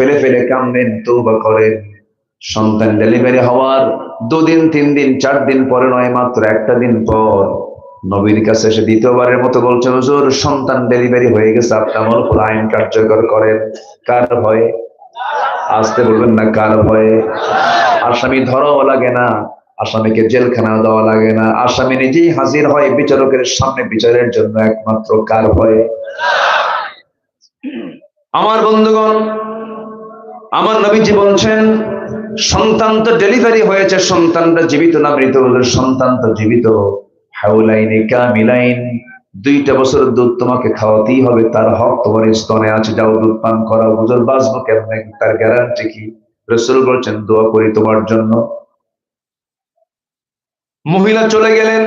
ফেলে ফেলে কান্দেন, তওবা করেন। সন্তান ডেলিভারি হওয়ার 2 দিন 3 দিন 4 দিন পরে নয়, মাত্র একটা দিন পর নবীর কাছে এসে দ্বিতীয়বারের মতো বলছেন, হুজুর সন্তান ডেলিভারি হয়ে গেছে, আপনি আমার উপর আইন কার্যকর করেন। কার ভয়ে? আসতে বলবেন না, কার ভয়ে? আসামি ধরাও লাগে না, আসামিকে জেলখানা দেওয়া লাগে না, আসামি নিজেই হাজির হয় বিচারকের সামনে বিচারের জন্য, একমাত্র কার ভয়ে? আমার বন্ধুগণ, আমার নবীজি বলছেন, সন্তান তো ডেলিভারি হয়েছে, সন্তানটা জীবিত না মৃত? সন্তান তো জীবিত। হাউলাইনি কামিলাইন, 2টা বছর দুধ তোমাকে খাওয়াতেই হবে, তার হক তোমার স্তনে আছে, যাও দুধ পান করাও। হুজুর বাঁচবো কেমনে, তার গ্যারান্টি কি? রাসূল বলছেন, দোয়া করি তোমার জন্য। মহিলা চলে গেলেন,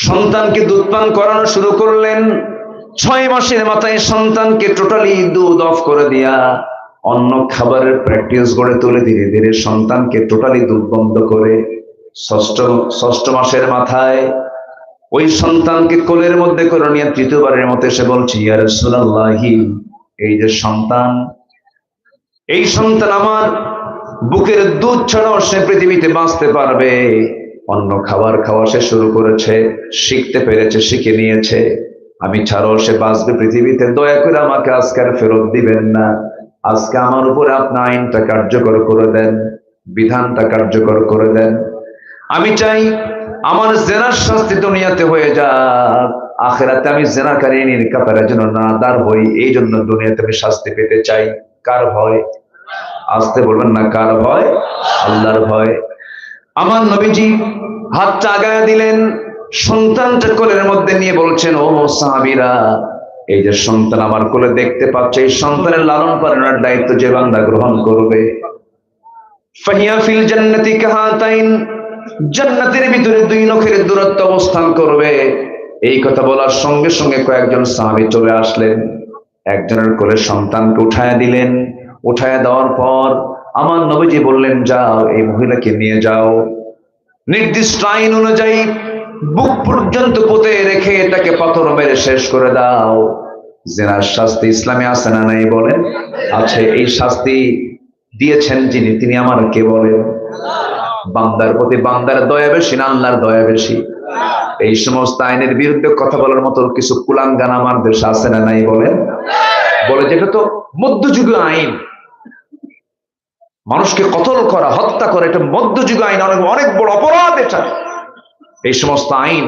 সন্তানকে দুধ পান করানো শুরু করলেন। 6 মাসের মাথায় সন্তানকে টোটালি দুধ অফ করে দিয়া অন্য খাবারের প্র্যাকটিস গড়ে তুলে ধীরে ধীরে সন্তানকে টোটালি দুধ বন্ধ করে ষষ্ঠ মাসের মাথায় ওই সন্তানকে কোলের মধ্যে করে নিয়ে 3য়বারের মতো এসে বলছে, ইয়া রাসূলুল্লাহি, এই যে সন্তান, এই সন্তান আমার বুকের দুধ ছাড়াও সে পৃথিবীতে বাঁচতে পারবে। অন্য খাবার খাওয়া সে শুরু করেছে, শিখতে পেরেছে, শিখে নিয়েছে, আমি ছাড়াও সে বাঁচবে পৃথিবীতে। দয়া করে আমাকে আজকে আর ফেরত দিবেন না, আজকে আমার উপরে আপনি আইনটা কার্যকর করে দেন, বিধানটা কার্যকর করে দেন। আমি চাই আমার জেনার শাস্তি দুনিয়াতে হয়ে যাক, আখিরাতে আমি জেনাকারীর কাতারে যেন না দাঁড় হই, এই জন্য দুনিয়াতে আমি শাস্তি পেতে চাই। কার ভয়? আসতে বলবেন না, কার ভয়? আল্লাহর ভয়। আমার নবীজি হাতটা আগায় দিলেন, সন্তানটা কোলের মধ্যে নিয়ে বলছেন, ও সাহাবীরা, এই যে সন্তান আমার কোলে দেখতে পাচ্ছে, এই সন্তানের লালন পালনের দায়িত্ব যে বান্দা গ্রহণ করবে, ফাহিয়া ফিল জান্নাতি কাহাতাইন, জান্নাতের ভিতরে 2 নখের দূরত্ব অবস্থান করবে। এই কথা বলার সঙ্গে সঙ্গে কয়েকজন সাহাবী চলে আসলেন, একজনের কোলে সন্তানকে উঠায় দিলেন। উঠায় দেওয়ার পর আমার নবীজি বললেন, যাও এই মহিলাকে নিয়ে যাও, নির্দিষ্ট আইন অনুযায়ী বুক পর্যন্ত পুঁতে রেখে এটাকে পাথর মেরে শেষ করে দাও। জিনার শাস্তি ইসলামে আছে না নাই বলেন? আছে। এই শাস্তি দিয়েছেন যিনি, তিনি আমার কে বলেন? বান্দার প্রতি বান্দার দয়া বেশি না আল্লাহর দয়া বেশি? এই সমস্ত আইনের বিরুদ্ধে কথা বলার মতো কিছু কুলাঙ্গান আমার দেশে আছে না নাই বলেন? বলে যেটা তো মধ্যযুগীয় আইন, মানুষকে কতল করা, হত্যা করা, এটা মধ্যযুগীয় আইন, অনেক বড় অপরাধ এটা। এই সমস্ত আইন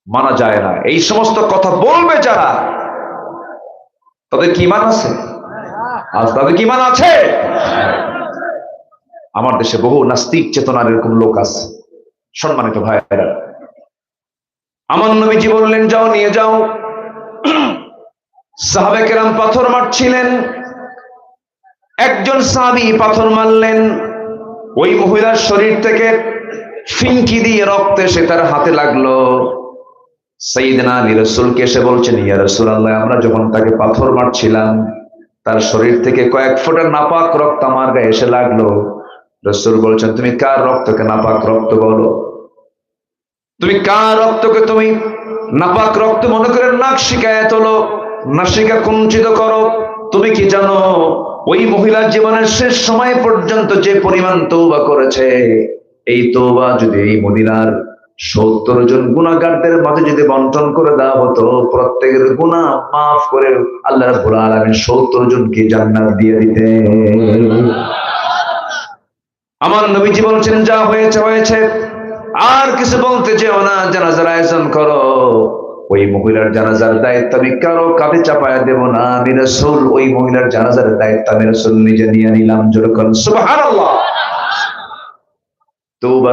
মানা যায় না। এই সমস্ত কথা বলবে যারা, তাদের কি ঈমান আছে? আজ তাদের কি ঈমান আছে? আমার দেশে বহু নাস্তিক চেতনার এরকম লোক আছে। সম্মানিত ভাইয়েরা, আমার নবীজি বললেন, যাও নিয়ে যাও। সাহাবে কেরাম পাথর মারছিলেন, একজন সাহাবী পাথর মারলেন, ওই মহিলার শরীর থেকে ফিনকি দিয়ে রক্ত এসে তার হাতে লাগলো। সাইয়েদনা আলী রাসূলকে এসে বলছেন, ইয়া রাসূলুল্লাহ, আমরা যখন তাকে পাথর মারছিলাম, তার শরীর থেকে কয়েক ফোঁটা নাপাক রক্ত আমার গায়ে এসে লাগলো। রাসূল বলছেন, তুমি কার রক্তকে নাপাক রক্ত বলো? তুমি কার রক্তকে তুমি নাপাক রক্ত মনে করে নাক শিকায় তোলো, নাসিকা কুঞ্চিত করো? তুমি কি জানো ওই মহিলার জীবনের শেষ সময় পর্যন্ত যে পরিমাণ তওবা করেছে, এই তওবা যদি এই মদিনার 70 জন গুনাহগারদের মাঝে যদি বন্টন করে দেওয়া হতো, প্রত্যেকের গুনাহ মাফ করে আল্লাহ রাব্বুল আলামিন 70 জনকে জান্নাত দিয়ে দিতেন। আমার নবীজি বলছেন, যা হয়েছে হয়েছে, আর কিছু বলতে যেও না, জানাজার আয়োজন করো। ওই মহিলার জানাজার দায়িত্ব আমি কারো কাঁধে চাপায়া দেব না, আমি রাসূল ওই মহিলার জানাজার দায়িত্ব আমি রাসূল নিজে নিয়ে নিলাম। জোরে বলেন সুবহানাল্লাহ। তওবা